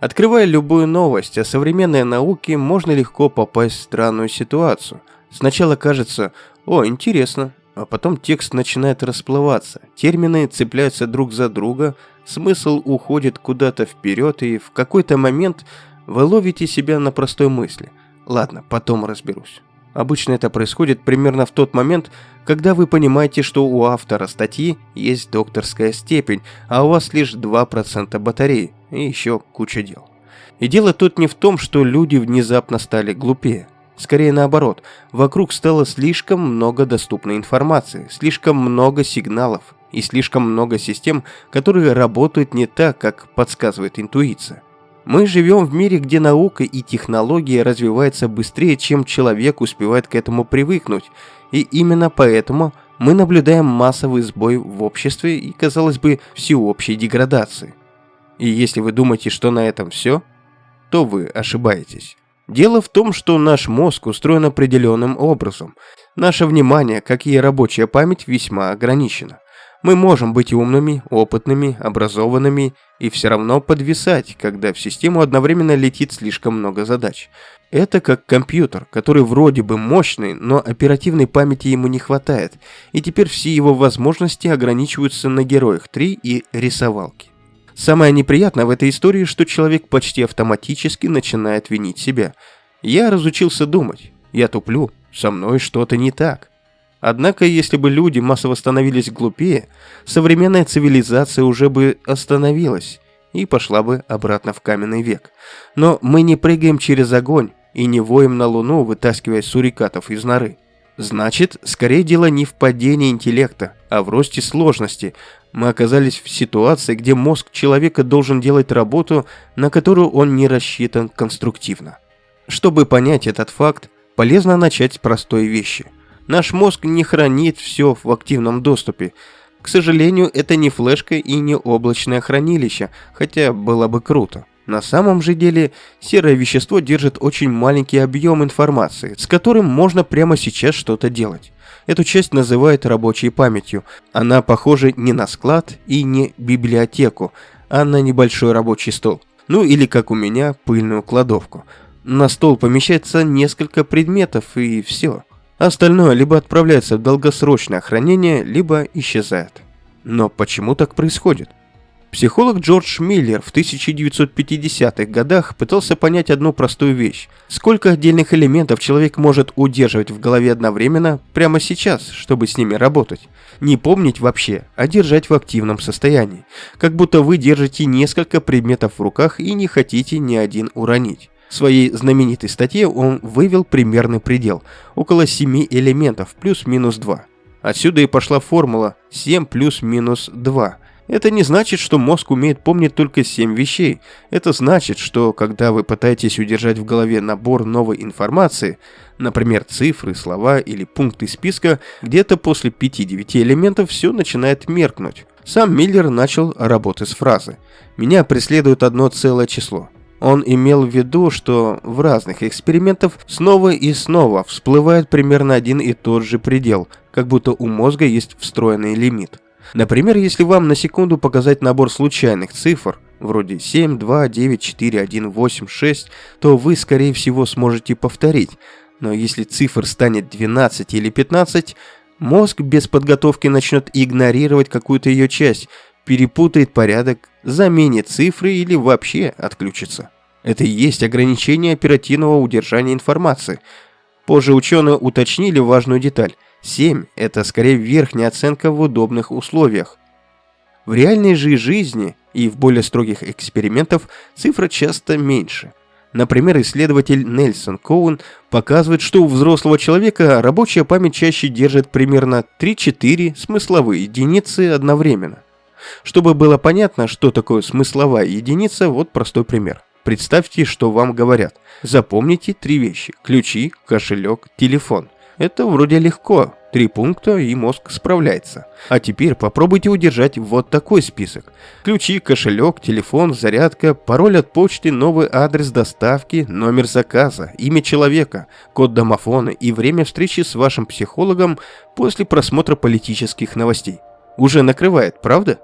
Открывая любую новость о современной науке, можно легко попасть в странную ситуацию. Сначала кажется: «О, интересно», а потом текст начинает расплываться, термины цепляются друг за друга, смысл уходит куда-то вперед, и в какой-то момент вы ловите себя на простой мысли: «Ладно, потом разберусь». Обычно это происходит примерно в тот момент, когда вы понимаете, что у автора статьи есть докторская степень, а у вас лишь 2% батареи и еще куча дел. И дело тут не в том, что люди внезапно стали глупее. Скорее наоборот, вокруг стало слишком много доступной информации, слишком много сигналов и слишком много систем, которые работают не так, как подсказывает интуиция. Мы живем в мире, где наука и технологии развиваются быстрее, чем человек успевает к этому привыкнуть, и именно поэтому мы наблюдаем массовый сбой в обществе и, казалось бы, всеобщей деградации. И если вы думаете, что на этом все, то вы ошибаетесь. Дело в том, что наш мозг устроен определенным образом. Наше внимание, как и рабочая память, весьма ограничено. Мы можем быть умными, опытными, образованными и все равно подвисать, когда в систему одновременно летит слишком много задач. Это как компьютер, который вроде бы мощный, но оперативной памяти ему не хватает, и теперь все его возможности ограничиваются на героях 3 и рисовалке. Самое неприятное в этой истории, что человек почти автоматически начинает винить себя. Я разучился думать, я туплю, со мной что-то не так. Однако, если бы люди массово становились глупее, современная цивилизация уже бы остановилась и пошла бы обратно в каменный век. Но мы не прыгаем через огонь и не воем на Луну, вытаскивая сурикатов из норы. Значит, скорее дело не в падении интеллекта, а в росте сложности. Мы оказались в ситуации, где мозг человека должен делать работу, на которую он не рассчитан конструктивно. Чтобы понять этот факт, полезно начать с простой вещи. Наш мозг не хранит все в активном доступе. К сожалению, это не флешка и не облачное хранилище, хотя было бы круто. На самом же деле, серое вещество держит очень маленький объем информации, с которым можно прямо сейчас что-то делать. Эту часть называют рабочей памятью. Она похожа не на склад и не библиотеку, а на небольшой рабочий стол. Ну или, как у меня, пыльную кладовку. На стол помещается несколько предметов и все. Остальное либо отправляется в долгосрочное хранение, либо исчезает. Но почему так происходит? Психолог Джордж Миллер в 1950-х годах пытался понять одну простую вещь. Сколько отдельных элементов человек может удерживать в голове одновременно прямо сейчас, чтобы с ними работать? Не помнить вообще, а держать в активном состоянии. Как будто вы держите несколько предметов в руках и не хотите ни один уронить. В своей знаменитой статье он вывел примерный предел – около 7 элементов плюс-минус 2. Отсюда и пошла формула 7 плюс-минус 2. Это не значит, что мозг умеет помнить только 7 вещей. Это значит, что когда вы пытаетесь удержать в голове набор новой информации, например, цифры, слова или пункты списка, где-то после 5-9 элементов все начинает меркнуть. Сам Миллер начал работы с фразы «Меня преследует одно целое число». Он имел в виду, что в разных экспериментах снова и снова всплывает примерно один и тот же предел, как будто у мозга есть встроенный лимит. Например, если вам на секунду показать набор случайных цифр, вроде 7, 2, 9, 4, 1, 8, 6, то вы, скорее всего, сможете повторить. Но если цифр станет 12 или 15, мозг без подготовки начнет игнорировать какую-то ее часть, перепутает порядок, заменит цифры или вообще отключится. Это и есть ограничение оперативного удержания информации. Позже ученые уточнили важную деталь. 7 – это скорее верхняя оценка в удобных условиях. В реальной же жизни и в более строгих экспериментах цифра часто меньше. Например, исследователь Нельсон Коун показывает, что у взрослого человека рабочая память чаще держит примерно 3-4 смысловые единицы одновременно. Чтобы было понятно, что такое смысловая единица, вот простой пример. Представьте, что вам говорят. Запомните 3 вещи: ключи, кошелек, телефон. Это вроде легко, 3 пункта и мозг справляется. А теперь попробуйте удержать вот такой список. Ключи, кошелек, телефон, зарядка, пароль от почты, новый адрес доставки, номер заказа, имя человека, код домофона и время встречи с вашим психологом после просмотра политических новостей. Уже накрывает, правда?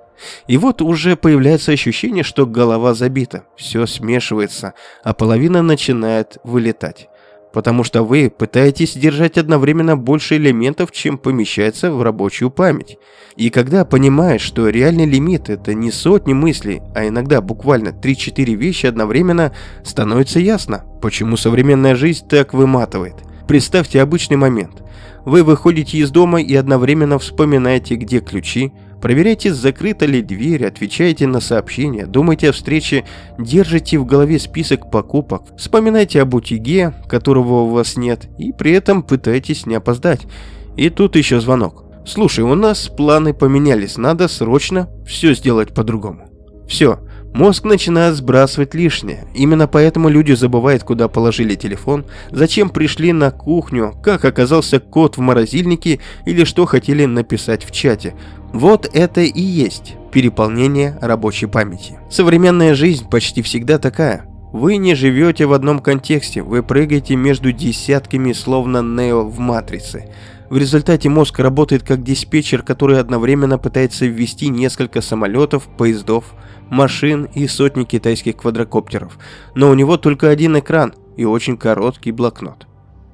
И вот уже появляется ощущение, что голова забита, все смешивается, а половина начинает вылетать. Потому что вы пытаетесь держать одновременно больше элементов, чем помещается в рабочую память. И когда понимаешь, что реальный лимит – это не сотни мыслей, а иногда буквально 3-4 вещи одновременно, становится ясно, почему современная жизнь так выматывает. Представьте обычный момент. Вы выходите из дома и одновременно вспоминаете, где ключи, проверяете, закрыта ли дверь, отвечаете на сообщения, думаете о встрече, держите в голове список покупок, вспоминаете об утюге, которого у вас нет, и при этом пытаетесь не опоздать. И тут еще звонок. Слушай, у нас планы поменялись, надо срочно все сделать по-другому. Все. Мозг начинает сбрасывать лишнее. Именно поэтому люди забывают, куда положили телефон, зачем пришли на кухню, как оказался кот в морозильнике или что хотели написать в чате. Вот это и есть переполнение рабочей памяти. Современная жизнь почти всегда такая. Вы не живете в одном контексте, вы прыгаете между десятками, словно Нео в «Матрице». В результате мозг работает как диспетчер, который одновременно пытается ввести несколько самолетов, поездов, машин и сотни китайских квадрокоптеров. Но у него только один экран и очень короткий блокнот.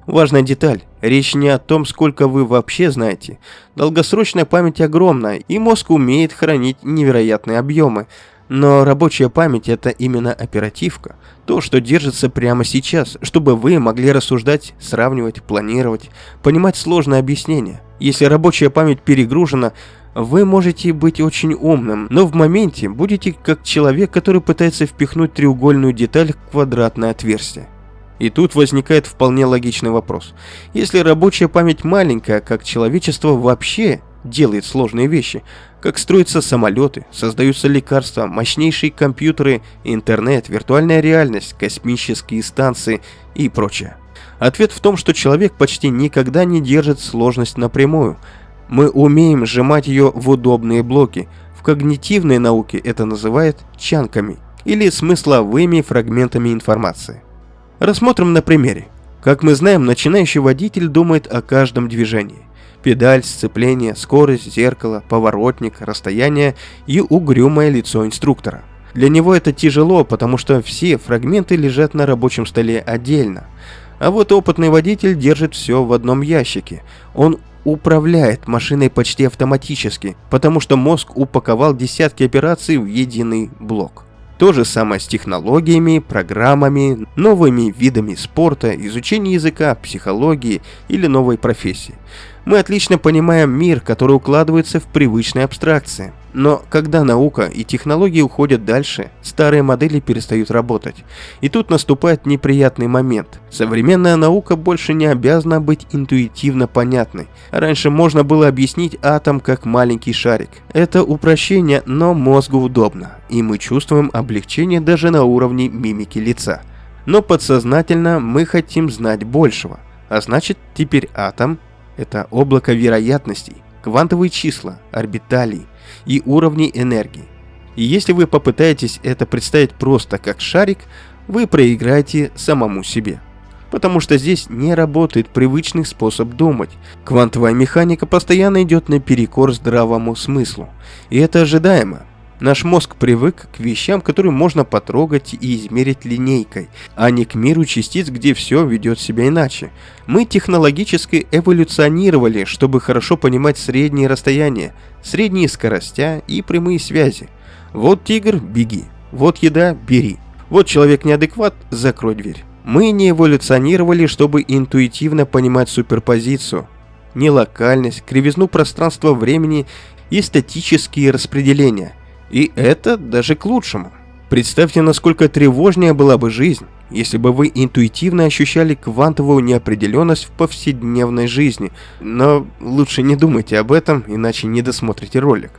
Важная деталь. Речь не о том, сколько вы вообще знаете. Долгосрочная память огромна, и мозг умеет хранить невероятные объемы. Но рабочая память – это именно оперативка. То, что держится прямо сейчас, чтобы вы могли рассуждать, сравнивать, планировать, понимать сложные объяснения. Если рабочая память перегружена, вы можете быть очень умным, но в моменте будете как человек, который пытается впихнуть треугольную деталь в квадратное отверстие. И тут возникает вполне логичный вопрос. Если рабочая память маленькая, как человечество вообще делает сложные вещи, как строятся самолеты, создаются лекарства, мощнейшие компьютеры, интернет, виртуальная реальность, космические станции и прочее? Ответ в том, что человек почти никогда не держит сложность напрямую. Мы умеем сжимать ее в удобные блоки. В когнитивной науке это называют чанками или смысловыми фрагментами информации. Рассмотрим на примере. Как мы знаем, начинающий водитель думает о каждом движении. Педаль, сцепление, скорость, зеркало, поворотник, расстояние и угрюмое лицо инструктора. Для него это тяжело, потому что все фрагменты лежат на рабочем столе отдельно. А вот опытный водитель держит все в одном ящике. Он управляет машиной почти автоматически, потому что мозг упаковал десятки операций в единый блок. То же самое с технологиями, программами, новыми видами спорта, изучением языка, психологии или новой профессии. Мы отлично понимаем мир, который укладывается в привычные абстракции. Но когда наука и технологии уходят дальше, старые модели перестают работать. И тут наступает неприятный момент. Современная наука больше не обязана быть интуитивно понятной. Раньше можно было объяснить атом как маленький шарик. Это упрощение, но мозгу удобно. И мы чувствуем облегчение даже на уровне мимики лица. Но подсознательно мы хотим знать большего. А значит, теперь атом – это облако вероятностей, квантовые числа, орбиталии и уровни энергии. И если вы попытаетесь это представить просто как шарик, вы проиграете самому себе. Потому что здесь не работает привычный способ думать. Квантовая механика постоянно идет наперекор здравому смыслу. И это ожидаемо. Наш мозг привык к вещам, которые можно потрогать и измерить линейкой, а не к миру частиц, где все ведет себя иначе. Мы технологически эволюционировали, чтобы хорошо понимать средние расстояния, средние скоростя и прямые связи. Вот тигр – беги, вот еда – бери, вот человек неадекват – закрой дверь. Мы не эволюционировали, чтобы интуитивно понимать суперпозицию, нелокальность, кривизну пространства-времени и статические распределения. И это даже к лучшему. Представьте, насколько тревожнее была бы жизнь, если бы вы интуитивно ощущали квантовую неопределенность в повседневной жизни. Но лучше не думайте об этом, иначе не досмотрите ролик.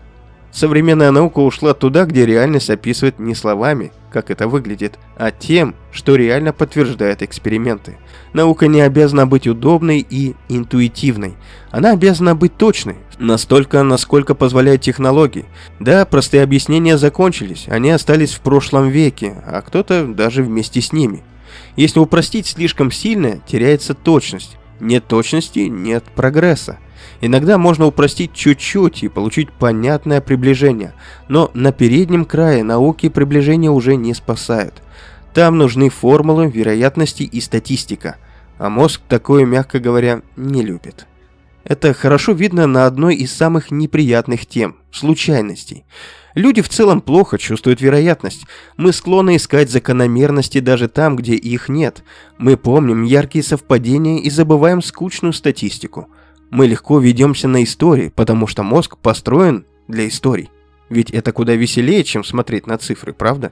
Современная наука ушла туда, где реальность описывает не словами, как это выглядит, а тем, что реально подтверждает эксперименты. Наука не обязана быть удобной и интуитивной. Она обязана быть точной, настолько, насколько позволяют технологии. Да, простые объяснения закончились, они остались в прошлом веке, а кто-то даже вместе с ними. Если упростить слишком сильно, теряется точность. Нет точности – нет прогресса. Иногда можно упростить чуть-чуть и получить понятное приближение, но на переднем крае науки приближение уже не спасает. Там нужны формулы, вероятности и статистика, а мозг такое, мягко говоря, не любит. Это хорошо видно на одной из самых неприятных тем – случайностей. Люди в целом плохо чувствуют вероятность. Мы склонны искать закономерности даже там, где их нет. Мы помним яркие совпадения и забываем скучную статистику. Мы легко ведемся на истории, потому что мозг построен для историй. Ведь это куда веселее, чем смотреть на цифры, правда?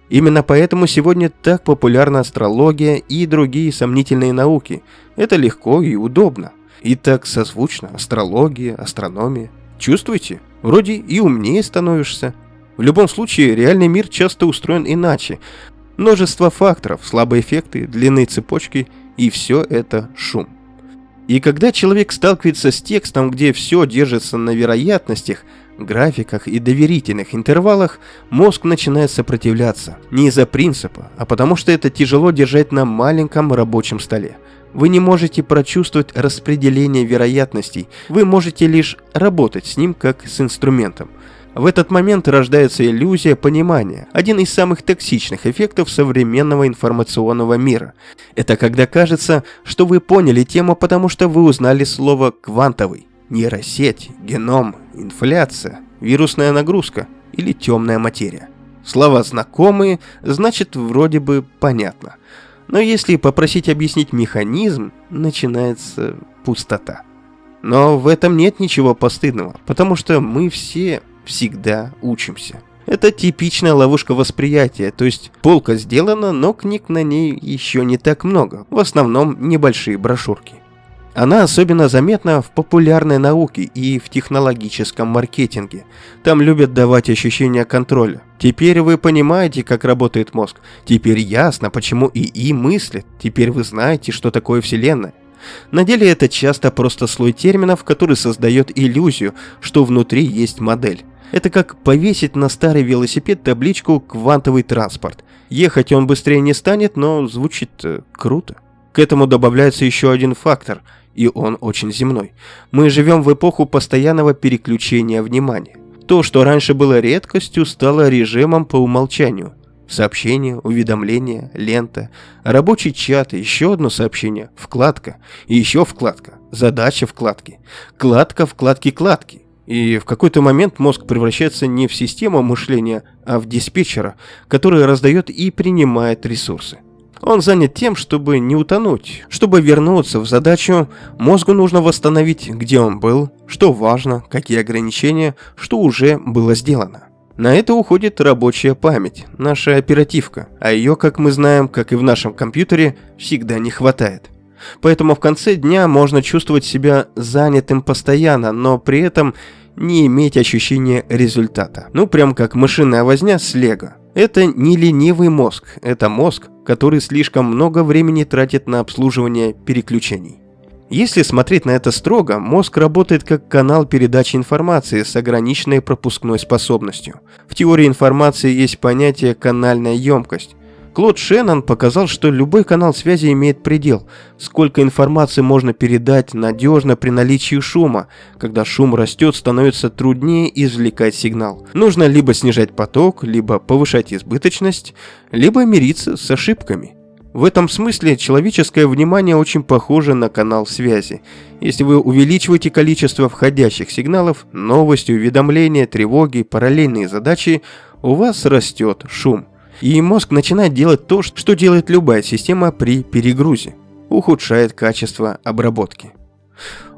Именно поэтому сегодня так популярна астрология и другие сомнительные науки. Это легко и удобно. И так созвучно: астрология, астрономия. Чувствуете? Вроде и умнее становишься. В любом случае, реальный мир часто устроен иначе. Множество факторов, слабые эффекты, длинные цепочки, и все это шум. И когда человек сталкивается с текстом, где все держится на вероятностях, графиках и доверительных интервалах, мозг начинает сопротивляться. Не из-за принципа, а потому что это тяжело держать на маленьком рабочем столе. Вы не можете прочувствовать распределение вероятностей, вы можете лишь работать с ним как с инструментом. В этот момент рождается иллюзия понимания, один из самых токсичных эффектов современного информационного мира. Это когда кажется, что вы поняли тему, потому что вы узнали слово «квантовый», нейросеть, геном, инфляция, вирусная нагрузка или темная материя. Слова знакомые, значит, вроде бы понятно. Но если попросить объяснить механизм, начинается пустота. Но в этом нет ничего постыдного, потому что мы все всегда учимся. Это типичная ловушка восприятия, то есть полка сделана, но книг на ней еще не так много, в основном небольшие брошюрки. Она особенно заметна в популярной науке и в технологическом маркетинге. Там любят давать ощущение контроля. Теперь вы понимаете, как работает мозг. Теперь ясно, почему ИИ мыслит. Теперь вы знаете, что такое Вселенная. На деле это часто просто слой терминов, который создает иллюзию, что внутри есть модель. Это как повесить на старый велосипед табличку «Квантовый транспорт». Ехать он быстрее не станет, но звучит круто. К этому добавляется еще один фактор, и он очень земной. Мы живем в эпоху постоянного переключения внимания. То, что раньше было редкостью, стало режимом по умолчанию. Сообщение, уведомление, лента, рабочий чат, еще одно сообщение, вкладка, и еще вкладка, задача вкладки, кладка вкладки кладки. И в какой-то момент мозг превращается не в систему мышления, а в диспетчера, который раздает и принимает ресурсы. Он занят тем, чтобы не утонуть. Чтобы вернуться в задачу, мозгу нужно восстановить, где он был, что важно, какие ограничения, что уже было сделано. На это уходит рабочая память, наша оперативка, а ее, как мы знаем, как и в нашем компьютере, всегда не хватает. Поэтому в конце дня можно чувствовать себя занятым постоянно, но при этом не иметь ощущения результата. Ну, прям как мышиная возня с лего. Это не ленивый мозг, это мозг, который слишком много времени тратит на обслуживание переключений. Если смотреть на это строго, мозг работает как канал передачи информации с ограниченной пропускной способностью. В теории информации есть понятие «канальная емкость». Клод Шеннон показал, что любой канал связи имеет предел, сколько информации можно передать надежно при наличии шума. Когда шум растет, становится труднее извлекать сигнал. Нужно либо снижать поток, либо повышать избыточность, либо мириться с ошибками. В этом смысле человеческое внимание очень похоже на канал связи. Если вы увеличиваете количество входящих сигналов, новости, уведомления, тревоги, параллельные задачи, у вас растет шум. И мозг начинает делать то, что делает любая система при перегрузе. Ухудшает качество обработки.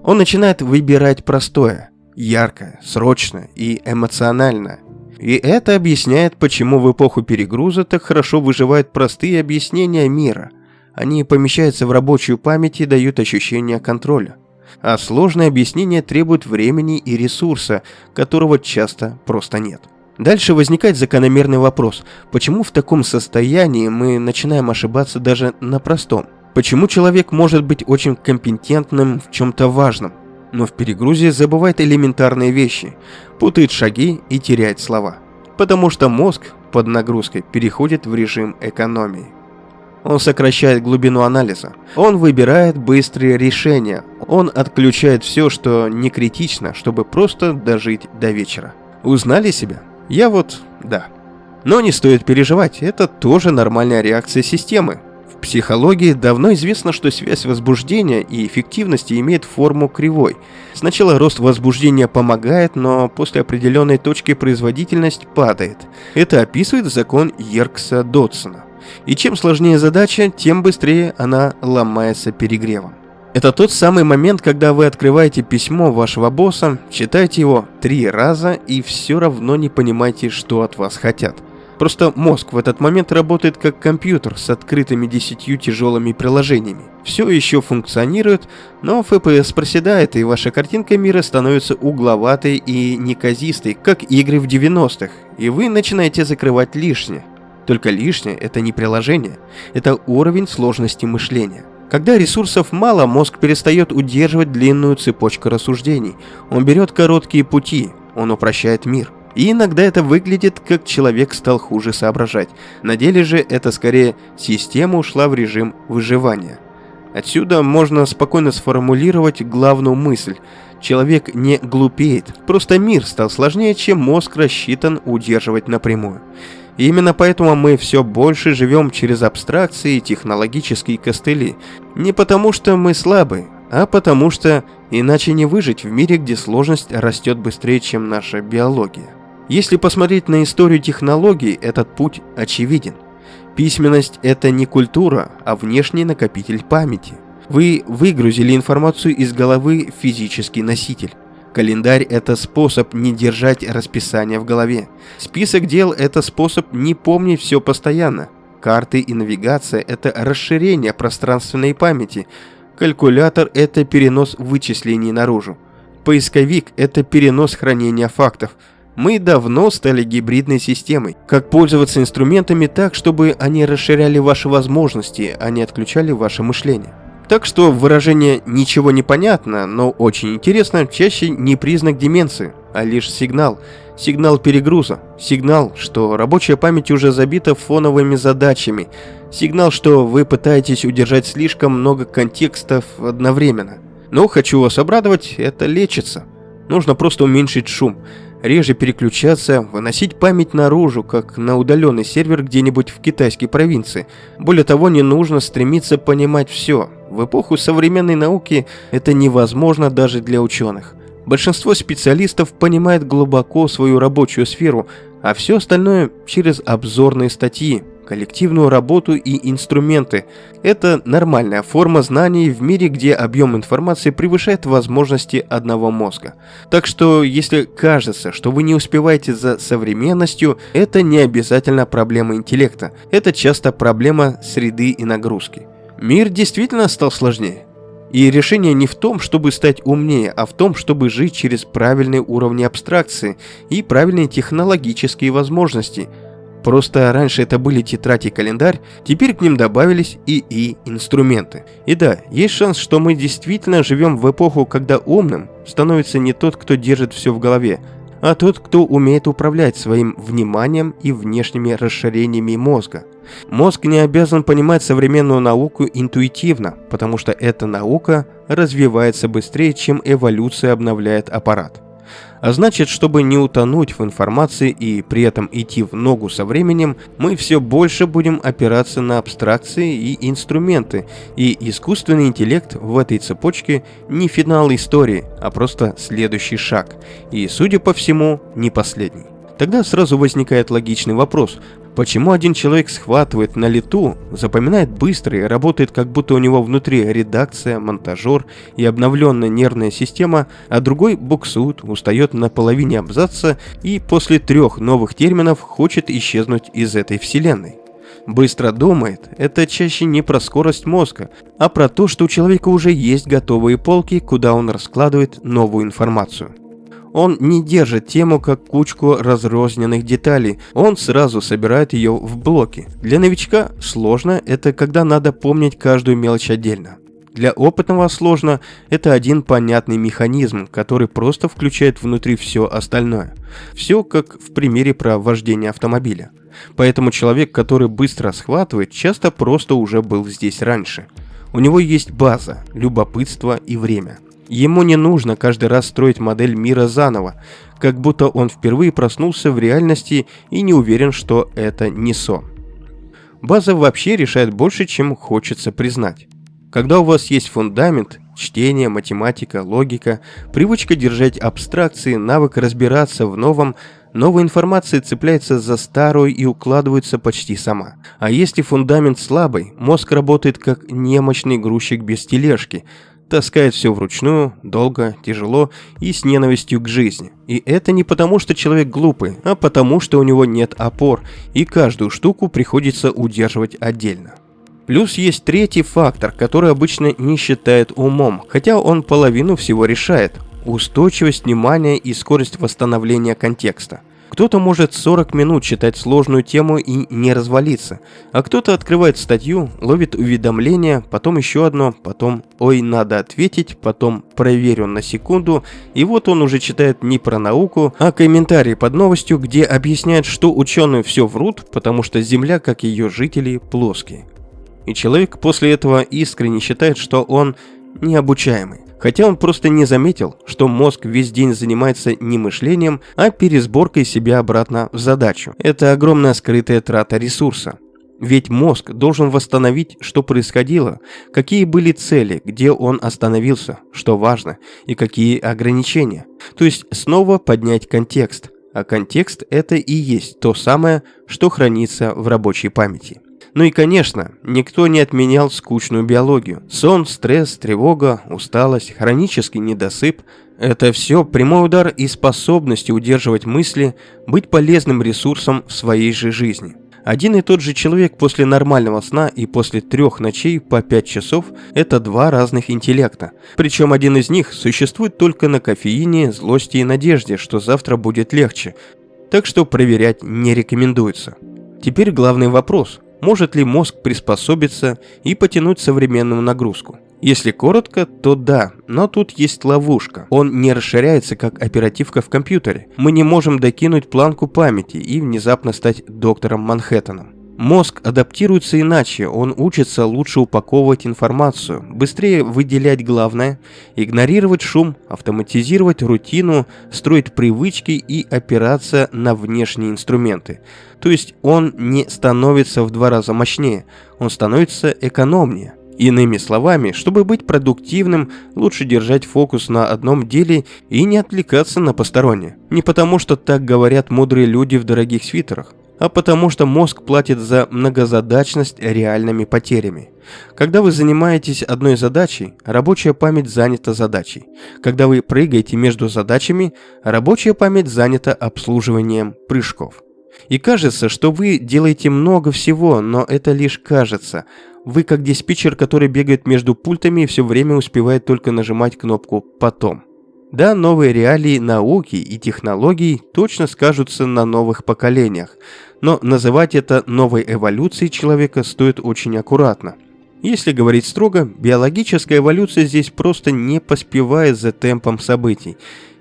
Он начинает выбирать простое, яркое, срочное и эмоциональное. И это объясняет, почему в эпоху перегруза так хорошо выживают простые объяснения мира. Они помещаются в рабочую память и дают ощущение контроля. А сложные объяснения требуют времени и ресурса, которого часто просто нет. Дальше возникает закономерный вопрос, почему в таком состоянии мы начинаем ошибаться даже на простом? Почему человек может быть очень компетентным в чем-то важном, но в перегрузе забывает элементарные вещи, путает шаги и теряет слова? Потому что мозг под нагрузкой переходит в режим экономии. Он сокращает глубину анализа. Он выбирает быстрые решения. Он отключает все, что не критично, чтобы просто дожить до вечера. Узнали себя? Я вот, да. Но не стоит переживать, это тоже нормальная реакция системы. В психологии давно известно, что связь возбуждения и эффективности имеет форму кривой. Сначала рост возбуждения помогает, но после определенной точки производительность падает. Это описывает закон Йеркса-Доdsона. И чем сложнее задача, тем быстрее она ломается перегревом. Это тот самый момент, когда вы открываете письмо вашего босса, читаете его 3 раза и все равно не понимаете, что от вас хотят. Просто мозг в этот момент работает как компьютер с открытыми 10 тяжелыми приложениями. Все еще функционирует, но FPS проседает, и ваша картинка мира становится угловатой и неказистой, как игры в 90-х, и вы начинаете закрывать лишнее. Только лишнее – это не приложение, это уровень сложности мышления. Когда ресурсов мало, мозг перестает удерживать длинную цепочку рассуждений. Он берет короткие пути, он упрощает мир. И иногда это выглядит, как человек стал хуже соображать. На деле же это скорее система ушла в режим выживания. Отсюда можно спокойно сформулировать главную мысль. Человек не глупеет, просто мир стал сложнее, чем мозг рассчитан удерживать напрямую. И именно поэтому мы все больше живем через абстракции и технологические костыли. Не потому что мы слабы, а потому что иначе не выжить в мире, где сложность растет быстрее, чем наша биология. Если посмотреть на историю технологий, этот путь очевиден. Письменность – это не культура, а внешний накопитель памяти. Вы выгрузили информацию из головы в физический носитель. Календарь – это способ не держать расписание в голове. Список дел – это способ не помнить все постоянно. Карты и навигация – это расширение пространственной памяти. Калькулятор – это перенос вычислений наружу. Поисковик – это перенос хранения фактов. Мы давно стали гибридной системой. Как пользоваться инструментами так, чтобы они расширяли ваши возможности, а не отключали ваше мышление. Так что выражение «ничего не понятно, но очень интересно» чаще не признак деменции, а лишь сигнал. Сигнал перегруза. Сигнал, что рабочая память уже забита фоновыми задачами. Сигнал, что вы пытаетесь удержать слишком много контекстов одновременно. Но хочу вас обрадовать, это лечится. Нужно просто уменьшить шум. Реже переключаться, выносить память наружу, как на удаленный сервер где-нибудь в китайской провинции. Более того, не нужно стремиться понимать все. В эпоху современной науки это невозможно даже для ученых. Большинство специалистов понимает глубоко свою рабочую сферу, а все остальное через обзорные статьи, коллективную работу и инструменты. Это нормальная форма знаний в мире, где объем информации превышает возможности одного мозга. Так что, если кажется, что вы не успеваете за современностью, это не обязательно проблема интеллекта. Это часто проблема среды и нагрузки. Мир действительно стал сложнее. И решение не в том, чтобы стать умнее, а в том, чтобы жить через правильные уровни абстракции и правильные технологические возможности. Просто раньше это были тетрадь и календарь, теперь к ним добавились инструменты. И да, есть шанс, что мы действительно живем в эпоху, когда умным становится не тот, кто держит все в голове, а тот, кто умеет управлять своим вниманием и внешними расширениями мозга. Мозг не обязан понимать современную науку интуитивно, потому что эта наука развивается быстрее, чем эволюция обновляет аппарат. А значит, чтобы не утонуть в информации и при этом идти в ногу со временем, мы все больше будем опираться на абстракции и инструменты, и искусственный интеллект в этой цепочке не финал истории, а просто следующий шаг, и, судя по всему, не последний. Тогда сразу возникает логичный вопрос: почему один человек схватывает на лету, запоминает быстро и работает, как будто у него внутри редакция, монтажер и обновленная нервная система, а другой буксует, устает на половине абзаца и после 3 новых терминов хочет исчезнуть из этой вселенной? Быстро думает – это чаще не про скорость мозга, а про то, что у человека уже есть готовые полки, куда он раскладывает новую информацию. Он не держит тему как кучку разрозненных деталей, он сразу собирает ее в блоки. Для новичка сложно – это когда надо помнить каждую мелочь отдельно. Для опытного сложно – это один понятный механизм, который просто включает внутри все остальное. Все как в примере про вождение автомобиля. Поэтому человек, который быстро схватывает, часто просто уже был здесь раньше. У него есть база, любопытство и время. Ему не нужно каждый раз строить модель мира заново, как будто он впервые проснулся в реальности и не уверен, что это не сон. База вообще решает больше, чем хочется признать. Когда у вас есть фундамент, чтение, математика, логика, привычка держать абстракции, навык разбираться в новом, новая информация цепляется за старую и укладывается почти сама. А если фундамент слабый, мозг работает как немощный грузчик без тележки, таскает все вручную, долго, тяжело и с ненавистью к жизни. И это не потому, что человек глупый, а потому, что у него нет опор, и каждую штуку приходится удерживать отдельно. Плюс есть третий фактор, который обычно не считают умом, хотя он половину всего решает – устойчивость внимания и скорость восстановления контекста. Кто-то может 40 минут читать сложную тему и не развалиться, а кто-то открывает статью, ловит уведомление, потом еще одно, потом «Ой, надо ответить», потом «Проверю на секунду», и вот он уже читает не про науку, а комментарии под новостью, где объясняют, что ученые все врут, потому что Земля, как ее жители, плоские. И человек после этого искренне считает, что он необучаемый. Хотя он просто не заметил, что мозг весь день занимается не мышлением, а пересборкой себя обратно в задачу. Это огромная скрытая трата ресурса. Ведь мозг должен восстановить, что происходило, какие были цели, где он остановился, что важно, и какие ограничения. То есть снова поднять контекст. А контекст – это и есть то самое, что хранится в рабочей памяти. Ну и, конечно, никто не отменял скучную биологию. Сон, стресс, тревога, усталость, хронический недосып – это все прямой удар и способности удерживать мысли, быть полезным ресурсом в своей же жизни. Один и тот же человек после нормального сна и после 3 ночей по 5 часов – это 2 разных интеллекта. Причем один из них существует только на кофеине, злости и надежде, что завтра будет легче. Так что проверять не рекомендуется. Теперь главный вопрос – может ли мозг приспособиться и потянуть современную нагрузку? Если коротко, то да, но тут есть ловушка. Он не расширяется, как оперативка в компьютере. Мы не можем докинуть планку памяти и внезапно стать доктором Манхэттеном. Мозг адаптируется иначе, он учится лучше упаковывать информацию, быстрее выделять главное, игнорировать шум, автоматизировать рутину, строить привычки и опираться на внешние инструменты. То есть он не становится в 2 раза мощнее, он становится экономнее. Иными словами, чтобы быть продуктивным, лучше держать фокус на одном деле и не отвлекаться на постороннее. Не потому, что так говорят мудрые люди в дорогих свитерах, а потому что мозг платит за многозадачность реальными потерями. Когда вы занимаетесь одной задачей, рабочая память занята задачей. Когда вы прыгаете между задачами, рабочая память занята обслуживанием прыжков. И кажется, что вы делаете много всего, но это лишь кажется. Вы как диспетчер, который бегает между пультами и все время успевает только нажимать кнопку «Потом». Да, новые реалии науки и технологий точно скажутся на новых поколениях, но называть это новой эволюцией человека стоит очень аккуратно. Если говорить строго, биологическая эволюция здесь просто не поспевает за темпом событий.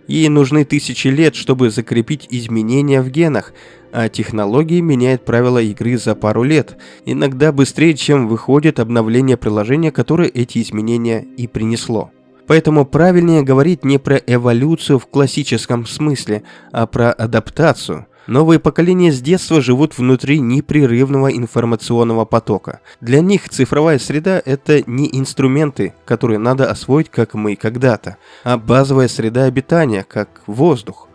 Ей нужны 1000 лет, чтобы закрепить изменения в генах, а технологии меняют правила игры за пару лет, иногда быстрее, чем выходит обновление приложения, которое эти изменения и принесло. Поэтому правильнее говорить не про эволюцию в классическом смысле, а про адаптацию. Новые поколения с детства живут внутри непрерывного информационного потока. Для них цифровая среда – это не инструменты, которые надо освоить, как мы когда-то, а базовая среда обитания, как воздух.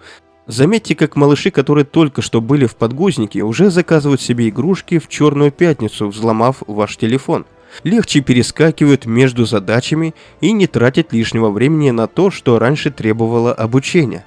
Заметьте, как малыши, которые только что были в подгузнике, уже заказывают себе игрушки в Черную пятницу, взломав ваш телефон. Легче перескакивают между задачами и не тратят лишнего времени на то, что раньше требовало обучения.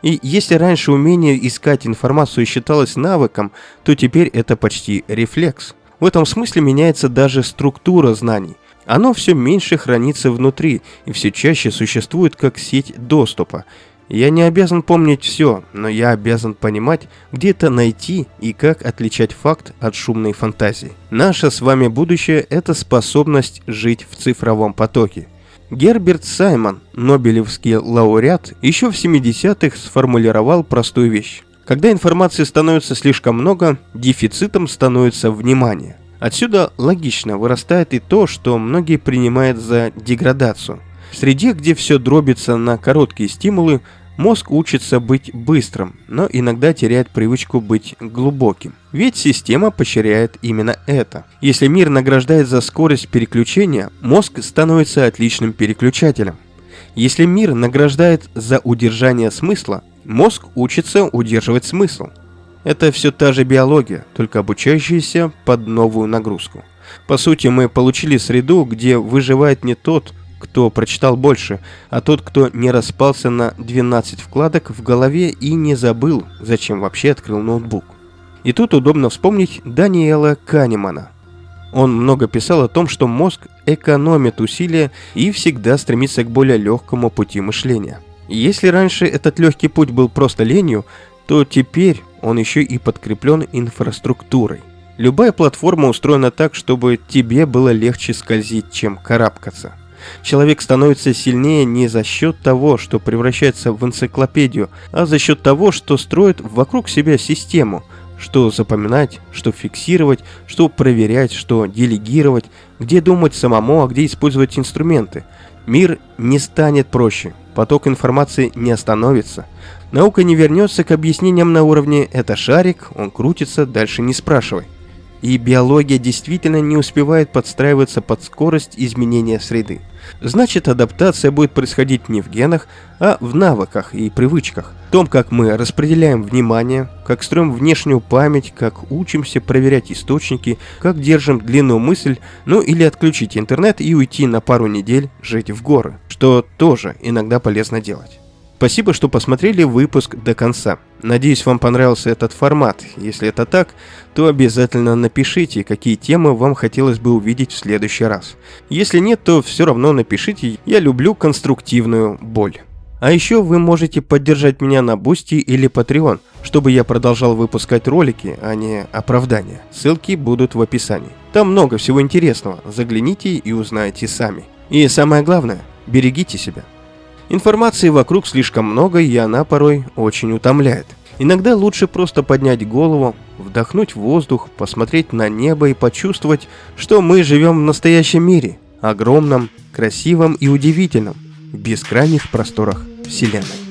И если раньше умение искать информацию считалось навыком, то теперь это почти рефлекс. В этом смысле меняется даже структура знаний. Оно все меньше хранится внутри и все чаще существует как сеть доступа. Я не обязан помнить все, но я обязан понимать, где это найти и как отличать факт от шумной фантазии. Наше с вами будущее – это способность жить в цифровом потоке. Герберт Саймон, нобелевский лауреат, еще в 70-х сформулировал простую вещь. Когда информации становится слишком много, дефицитом становится внимание. Отсюда логично вырастает и то, что многие принимают за деградацию. В среде, где все дробится на короткие стимулы, мозг учится быть быстрым, но иногда теряет привычку быть глубоким. Ведь система поощряет именно это. Если мир награждает за скорость переключения, мозг становится отличным переключателем. Если мир награждает за удержание смысла, мозг учится удерживать смысл. Это все та же биология, только обучающаяся под новую нагрузку. По сути, мы получили среду, где выживает не тот, кто прочитал больше, а тот, кто не распался на 12 вкладок в голове и не забыл, зачем вообще открыл ноутбук. И тут удобно вспомнить Даниэла Канемана. Он много писал о том, что мозг экономит усилия и всегда стремится к более легкому пути мышления. И если раньше этот легкий путь был просто ленью, то теперь он еще и подкреплен инфраструктурой. Любая платформа устроена так, чтобы тебе было легче скользить, чем карабкаться. Человек становится сильнее не за счет того, что превращается в энциклопедию, а за счет того, что строит вокруг себя систему, что запоминать, что фиксировать, что проверять, что делегировать, где думать самому, а где использовать инструменты. Мир не станет проще, поток информации не остановится. Наука не вернется к объяснениям на уровне «это шарик, он крутится, дальше не спрашивай». И биология действительно не успевает подстраиваться под скорость изменения среды. Значит, адаптация будет происходить не в генах, а в навыках и привычках. В том, как мы распределяем внимание, как строим внешнюю память, как учимся проверять источники, как держим длинную мысль, ну или отключить интернет и уйти на пару недель жить в горы, что тоже иногда полезно делать. Спасибо, что посмотрели выпуск до конца. Надеюсь, вам понравился этот формат. Если это так, то обязательно напишите, какие темы вам хотелось бы увидеть в следующий раз. Если нет, то все равно напишите. Я люблю конструктивную боль. А еще вы можете поддержать меня на Boosty или Patreon, чтобы я продолжал выпускать ролики, а не оправдания. Ссылки будут в описании. Там много всего интересного. Загляните и узнаете сами. И самое главное, берегите себя. Информации вокруг слишком много, и она порой очень утомляет. Иногда лучше просто поднять голову, вдохнуть воздух, посмотреть на небо и почувствовать, что мы живем в настоящем мире, огромном, красивом и удивительном, в бескрайних просторах Вселенной.